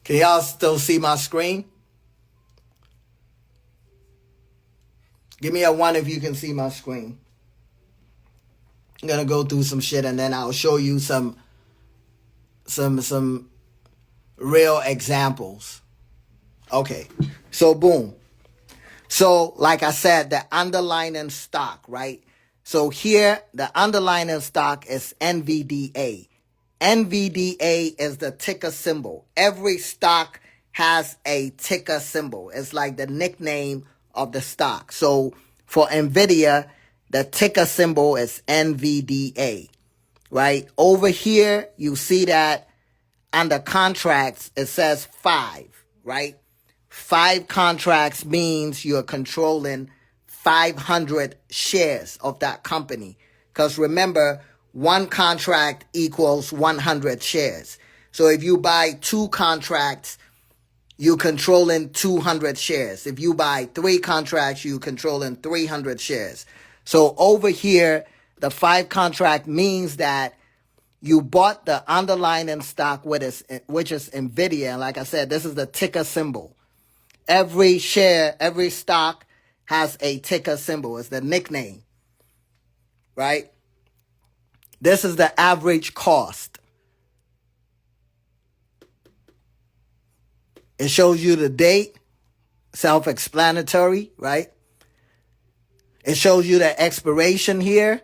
Can y'all still see my screen? Give me a 1 if you can see my screen. I'm gonna go through some shit and then I'll show you some real examples. Okay. So boom. So like I said, the underlying stock, right? So here the underlying stock is NVDA. NVDA is the ticker symbol. Every stock has a ticker symbol. It's like the nickname of the stock. So for NVIDIA, the ticker symbol is NVDA, right? Over here, you see that under contracts, it says 5, right? 5 contracts means you're controlling 500 shares of that company. Because remember, 1 contract equals 100 shares. So if you buy 2 contracts, you're controlling 200 shares. If you buy 3 contracts, you're controlling 300 shares. So over here, the 5 contract means that you bought the underlying stock, which is NVIDIA. And like I said, this is the ticker symbol. Every share, every stock has a ticker symbol. It's the nickname, right? This is the average cost. It shows you the date, self-explanatory, right? It shows you the expiration here.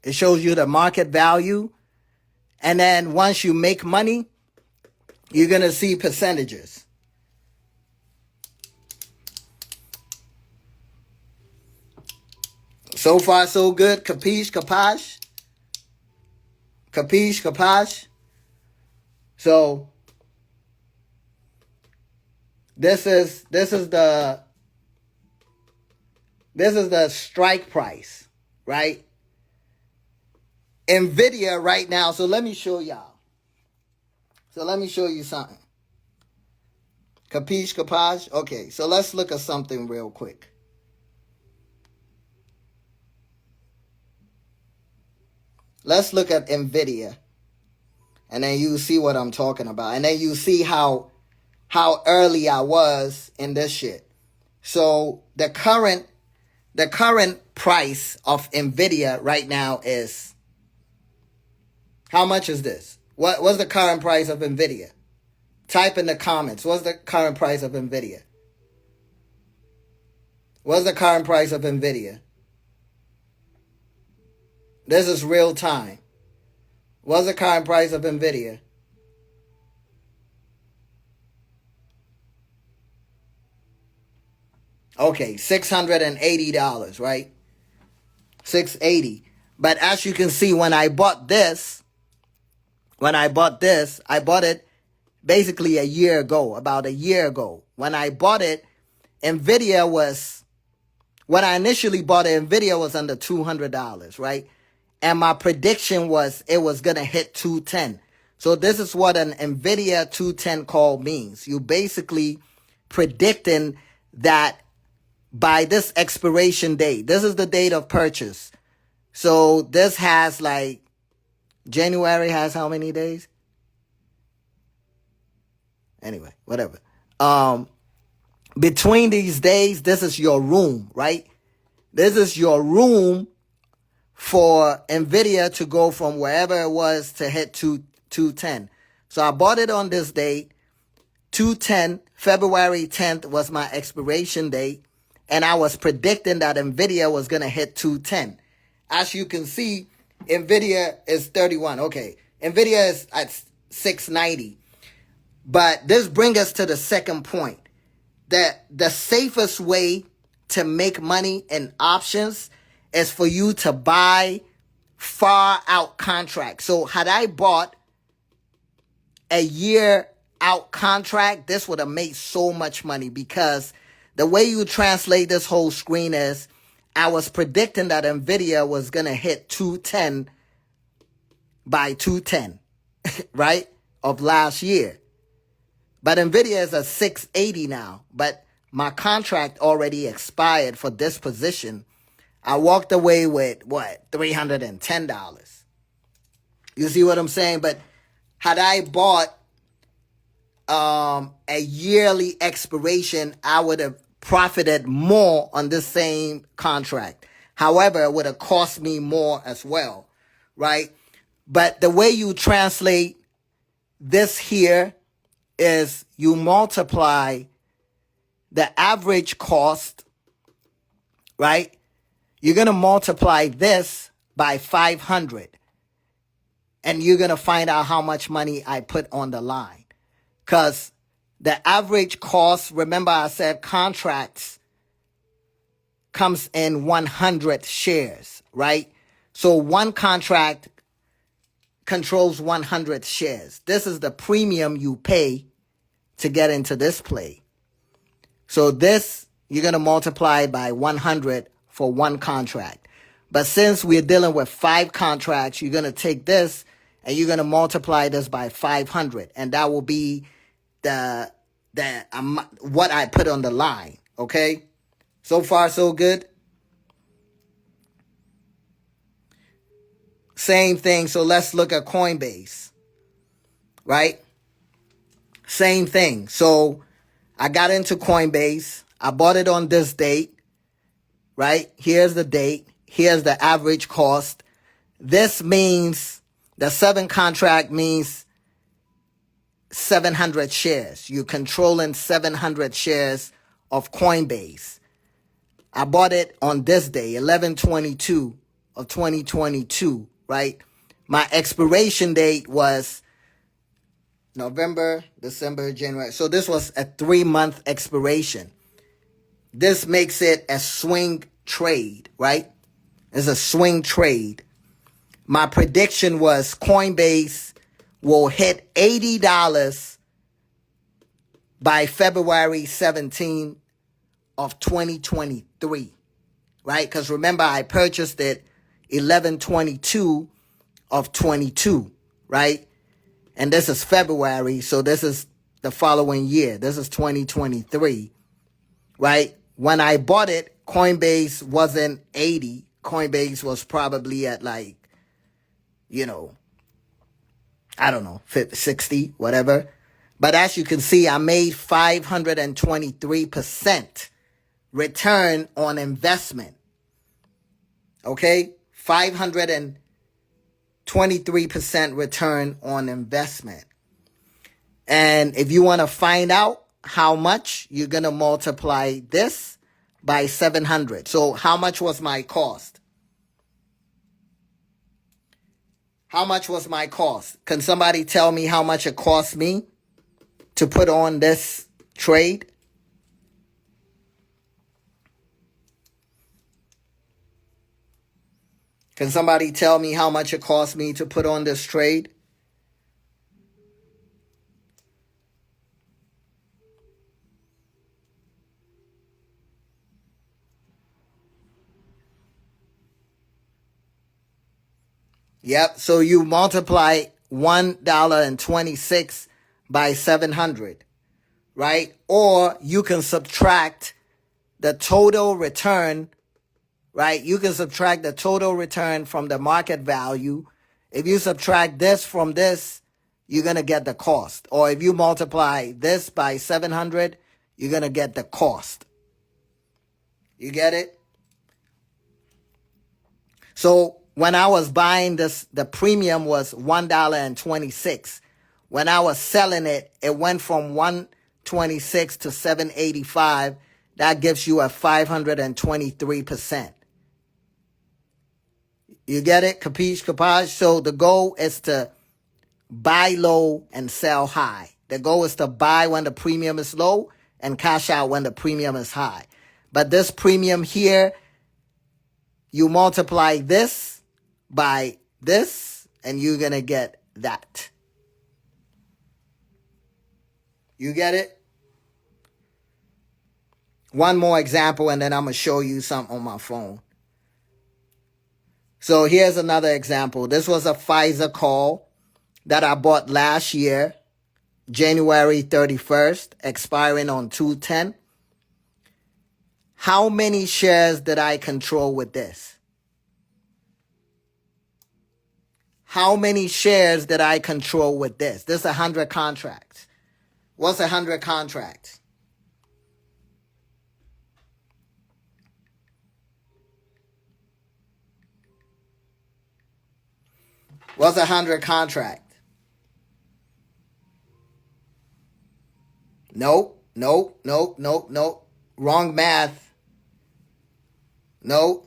It shows you the market value. And then once you make money, you're going to see percentages. So far, so good. Capiche, capash? Capiche, capash? So this is the strike price, right? NVIDIA right now. So let me show y'all. So let me show you something. Capiche, capash? Okay, so let's look at something real quick. Let's look at NVIDIA. And then you see what I'm talking about. And then you see how early I was in this shit. So the current price of NVIDIA right now is, how much is this? What's the current price of NVIDIA? Type in the comments. What's the current price of NVIDIA? What's the current price of NVIDIA? This is real time. What's the current price of NVIDIA? Okay, $680, right? $680. But as you can see, when I bought this, I bought it basically a year ago, about a year ago. When I bought it, NVIDIA was, when I initially bought it, NVIDIA was under $200, right? And my prediction was it was going to hit 210. So this is what an NVIDIA 210 call means. You basically predicting that by this expiration date, this is the date of purchase. So this has like, January has how many days? Anyway, whatever. Between these days, this is your room, right? This is your room for NVIDIA to go from wherever it was to hit 210. So I bought it on this date. 210, February 10th was my expiration date. And I was predicting that NVIDIA was going to hit 210. As you can see, NVIDIA is 31. Okay, NVIDIA is at 690. But this brings us to the second point. That the safest way to make money in options is for you to buy far out contracts. So had I bought a year out contract, this would have made so much money, because the way you translate this whole screen is, I was predicting that NVIDIA was going to hit 210 by 210, right, of last year. But NVIDIA is at 680 now, but my contract already expired for this position. I walked away with, what, $310. You see what I'm saying? But had I bought a yearly expiration, I would have profited more on the same contract. However, it would have cost me more as well, right? But the way you translate this here is you multiply the average cost, right? You're going to multiply this by 500, and you're going to find out how much money I put on the line. Because the average cost, remember I said contracts comes in 100 shares, right? So one contract controls 100 shares. This is the premium you pay to get into this play. So this, you're going to multiply by 100 for one contract. But since we're dealing with 5 contracts, you're going to take this and you're going to multiply this by 500. And that will be the what I put on the line. Okay? So far, so good. Same thing. So let's look at Coinbase. Right? Same thing. So I got into Coinbase. I bought it on this date. Right? Here's the date. Here's the average cost. This means the 7 contract means 700 shares. You're controlling 700 shares of Coinbase. I bought it on this day, 11/22 of 2022, right? My expiration date was November, December, January. So this was a 3-month expiration. This makes it a swing trade, right? It's a swing trade. My prediction was Coinbase will hit $80 by February 17 of 2023, right? Because remember, I purchased it 11/22 of 22, right? And this is February, so this is the following year. This is 2023, right? When I bought it, Coinbase wasn't 80. Coinbase was probably at like, I don't know, 50, 60, whatever. But as you can see, I made 523% return on investment. Okay? 523% return on investment. And if you want to find out how much, you're going to multiply this by 700. So how much was my cost? How much was my cost? Can somebody tell me how much it cost me to put on this trade? Can somebody tell me how much it cost me to put on this trade? Yep, so you multiply $1.26 by 700, right? Or you can subtract the total return, right? You can subtract the total return from the market value. If you subtract this from this, you're going to get the cost. Or if you multiply this by 700, you're going to get the cost. You get it? So when I was buying this, the premium was $1.26. When I was selling it, it went from $1.26 to $7.85. That gives you a 523%. You get it? Capiche, capage? So the goal is to buy low and sell high. The goal is to buy when the premium is low and cash out when the premium is high. But this premium here, you multiply this by this, and you're going to get that. You get it? One more example, and then I'm going to show you something on my phone. So here's another example. This was a Pfizer call that I bought last year, January 31st, expiring on 2/10. How many shares did I control with this? How many shares did I control with this? This is 100 contracts, What's 100 contracts? What's 100 contract? Nope. Wrong math. Nope.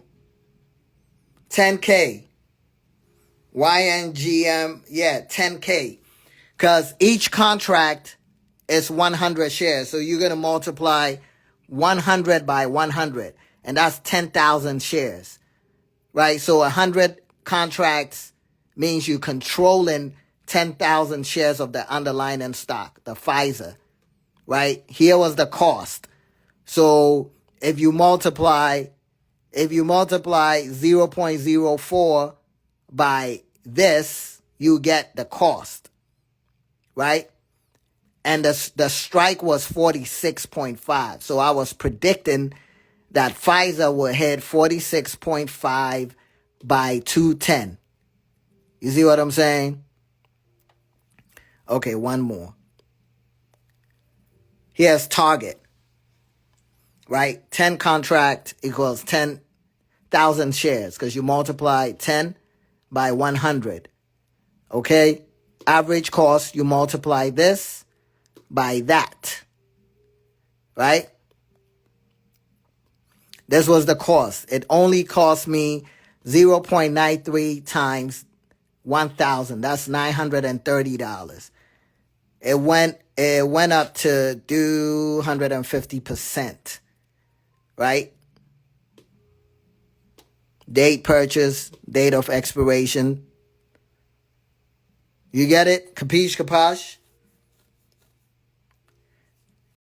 10K. YNGM, yeah, 10K. Because each contract is 100 shares. So you're going to multiply 100 by 100. And that's 10,000 shares. Right? So 100 contracts means you're controlling 10,000 shares of the underlying stock, the Pfizer. Right? Here was the cost. So if you multiply 0.04 by this, you get the cost, right? And the strike was 46.5. So I was predicting that Pfizer would hit 46.5 by 210. You see what I'm saying? Okay, one more. Here's Target, right? 10 contract equals 10,000 shares because you multiply 10 by 100. Okay? Average cost, you multiply this by that. Right? This was the cost. It only cost me 0.93 times 1,000. That's $930. It went up to 250%. Right? Date purchase, date of expiration. You get it? Capiche, capash?